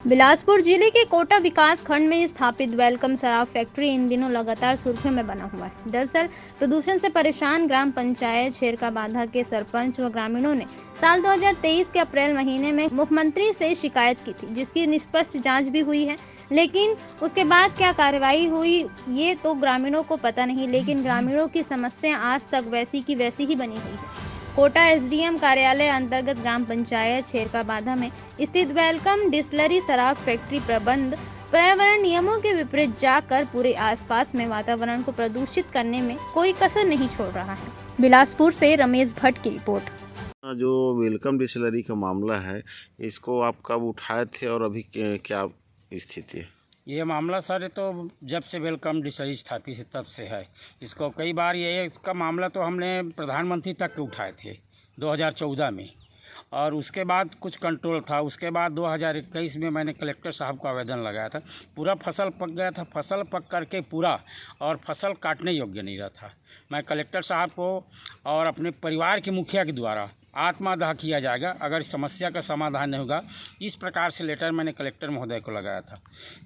बिलासपुर जिले के कोटा विकास खंड में स्थापित वेलकम शराब फैक्ट्री इन दिनों लगातार सुर्खियों में बना हुआ है। दरअसल प्रदूषण से परेशान ग्राम पंचायत छेरका बांधा के सरपंच व ग्रामीणों ने साल 2023 के अप्रैल महीने में मुख्यमंत्री से शिकायत की थी, जिसकी निष्पक्ष जांच भी हुई है। लेकिन उसके बाद क्या कार्रवाई हुई ये तो ग्रामीणों को पता नहीं, लेकिन ग्रामीणों की समस्या आज तक वैसी की वैसी ही बनी हुई है। कोटा एसडीएम कार्यालय अंतर्गत ग्राम पंचायत छेरका बांधा में स्थित वेलकम डिस्टिलरी शराब फैक्ट्री प्रबंध पर्यावरण नियमों के विपरीत जाकर पूरे आसपास में वातावरण को प्रदूषित करने में कोई कसर नहीं छोड़ रहा है। बिलासपुर से रमेश भट्ट की रिपोर्ट। जो वेलकम डिस्टिलरी का मामला है, इसको आप कब उठाए थे और अभी क्या स्थिति है? ये मामला सर तो जब से वेलकम डिस्टिलरी स्थापित है तब से है। इसको कई बार ये इसका मामला तो हमने प्रधानमंत्री तक उठाए थे 2014 में, और उसके बाद कुछ कंट्रोल था। उसके बाद 2021 में मैंने कलेक्टर साहब को आवेदन लगाया था। पूरा फसल पक गया था, फसल पक करके पूरा और फसल काटने योग्य नहीं रहा था। मैं कलेक्टर साहब को और अपने परिवार के मुखिया के द्वारा आत्मदाह किया जाएगा अगर इस समस्या का समाधान नहीं होगा, इस प्रकार से लेटर मैंने कलेक्टर महोदय को लगाया था,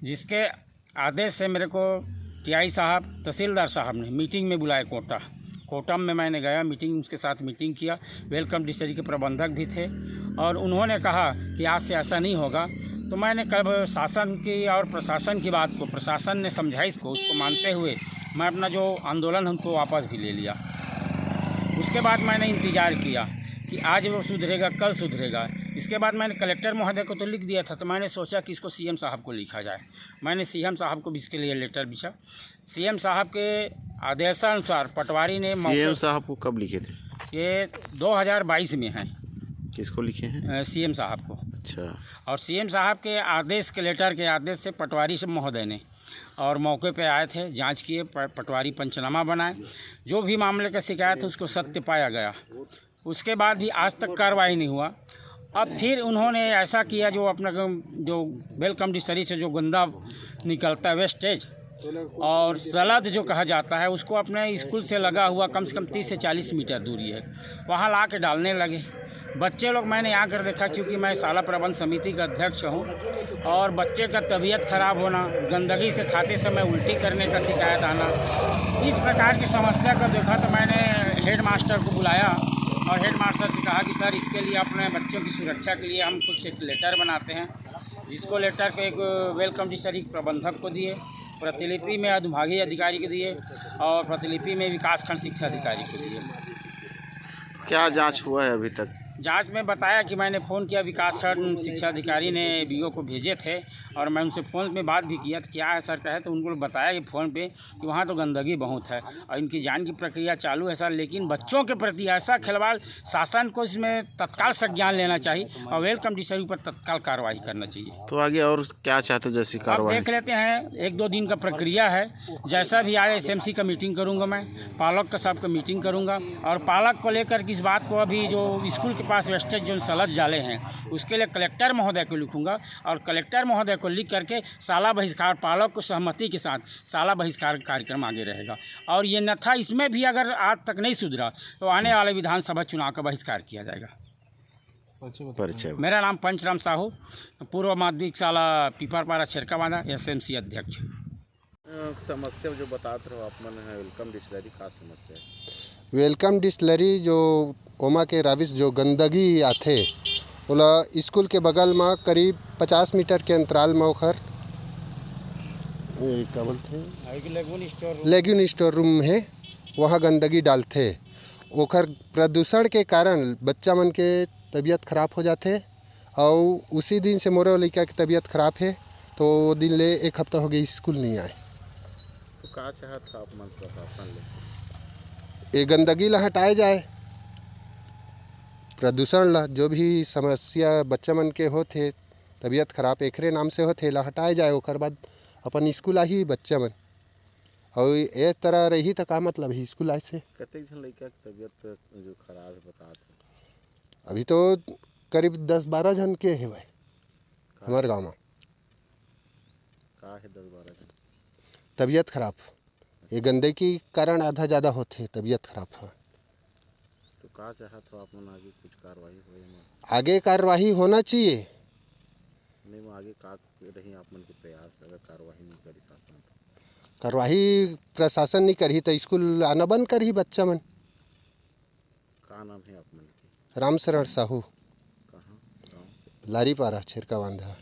जिसके आदेश से मेरे को टीआई साहब, तहसीलदार साहब ने मीटिंग में बुलाया। कोटा में मैंने गया, उसके साथ मीटिंग किया। वेलकम डिस्टिलरी के प्रबंधक भी थे और उन्होंने कहा कि आज से ऐसा नहीं होगा। तो मैंने कब शासन की और प्रशासन की बात को, प्रशासन ने समझाइश को उसको मानते हुए मैं अपना जो आंदोलन उनको वापस भी ले लिया। उसके बाद मैंने इंतज़ार किया कि आज वो सुधरेगा, कल सुधरेगा। इसके बाद मैंने कलेक्टर महोदय को तो लिख दिया था, तो मैंने सोचा कि इसको सीएम साहब को लिखा जाए। मैंने सीएम साहब को भी इसके लिए लेटर लिखा। सीएम साहब के आदेशानुसार पटवारी ने सीएम साहब को कब लिखे थे? ये 2022 में है। किसको लिखे हैं? सीएम साहब को। अच्छा। और सीएम साहब के आदेश के लेटर के आदेश से पटवारी से महोदय ने और मौके पे आए थे, जांच किए, पटवारी पंचनामा बनाए। जो भी मामले का शिकायत है उसको सत्य पाया गया। उसके बाद भी आज तक कार्रवाई नहीं हुआ। अब फिर उन्होंने ऐसा किया, जो अपना जो वेलकम डिस्टिलरी से जो गंदा निकलता है वेस्टेज और सलद जो कहा जाता है, उसको अपने स्कूल से लगा हुआ कम से कम 30 से 40 मीटर दूरी है, वहाँ ला के डालने लगे बच्चे लोग। मैंने आकर देखा, क्योंकि मैं शाला प्रबंध समिति का अध्यक्ष हूँ, और बच्चे का तबीयत खराब होना, गंदगी से खाते समय उल्टी करने का शिकायत आना, इस प्रकार की समस्या का देखा। तो मैंने हेड मास्टर को बुलाया और हेड मास्टर से कहा कि सर, इसके लिए अपने बच्चों की सुरक्षा के लिए हम कुछ एक लेटर बनाते हैं, जिसको लेटर को एक वेलकम डिस्टिलरी प्रबंधक को दिए, प्रतिलिपि में अनुभागीय अधिकारी को दिए और प्रतिलिपि में विकासखंड शिक्षा अधिकारी को दिए। क्या जांच हुआ है अभी तक? जांच में बताया कि मैंने फ़ोन किया, विकासखंड शिक्षा अधिकारी ने बीओ को भेजे थे और मैं उनसे फ़ोन पे बात भी किया। तो क्या है सर कहे, तो उनको बताया कि फ़ोन पे कि वहाँ तो गंदगी बहुत है और इनकी जांच की प्रक्रिया चालू है सर, लेकिन बच्चों के प्रति ऐसा खिलवाड़, शासन को इसमें तत्काल संज्ञान लेना चाहिए और वेलकम डिस्टिलरी पर तत्काल कार्रवाई करना चाहिए। तो आगे और क्या चाहते हो जैसी कार्रवाई? देख लेते हैं, 1-2 दिन का प्रक्रिया है। जैसा भी आए एसएमसी का मीटिंग करूँगा, मैं पालक का सबका मीटिंग करूँगा और पालक को लेकर किस बात को, अभी जो स्कूल पास वेस्टेज जो सलद डाले हैं उसके लिए कलेक्टर महोदय को लिखूंगा और कलेक्टर महोदय को लिख करके शाला बहिष्कार, पालक को सहमति के साथ शाला बहिष्कार कार्यक्रम आगे रहेगा। और ये न था, इसमें भी अगर आज तक नहीं सुधरा तो आने वाले विधानसभा चुनाव का बहिष्कार किया जाएगा। परिचय? मेरा नाम पंचराम साहू, पूर्व माध्यमिक शाला पीपरपारा छेरका बांधा, एसएमसी अध्यक्ष। समस्या जो बताते रहो आप, मन है वेलकम डिस्टिलरी का समस्या है? वेलकम डिस्टिलरी जो ओमा के राविस जो गंदगी आथे ओला स्कूल के बगल में करीब 50 मीटर के अंतराल में ओखर क्या बोलते लेग्यून स्टोर रूम है, वहाँ गंदगी डालते। ओखर प्रदूषण के कारण बच्चा मन के तबीयत खराब हो जाते और उसी दिन से मोरे लड़का की तबीयत खराब है, तो वो दिन ले 1 हफ्ता हो गया स्कूल नहीं आए। तो क्या चाहत आप मन प्रशासन ले? ये गंदगी ला हटाए जाए, प्रदूषण ला, जो भी समस्या बच्चा मन के होते, तबीयत खराब एकरे नाम से होते, ला हटाए जाए। ओकर बाद अपन स्कूल आही बच्चा मन, और एक तरह रही तो का मतलब है स्कूल आए से। कतेक जन लड़का की तबीयत जो खराब है बताते? अभी तो करीब 10-12 जन के है भाई हमारे गाँव में। का है 10-12 जन तबीयत खराब, ये गंदगी के कारण आधा ज़्यादा होते तबीयत खराब है। तो क्या चाहत हो आप मन आगे कुछ कार्रवाई हो? आगे कार्रवाई होना चाहिए, नहीं वो आगे का रही आप मन के प्रयास अगर कार्रवाई नहीं करी शासन तो? कार्रवाई प्रशासन नहीं करी तो स्कूल आना बंद करी बच्चा मन। का नाम है आप मन के? रामशरण साहू, कहाँ गाँव? लारीपारा छिरका बांधा।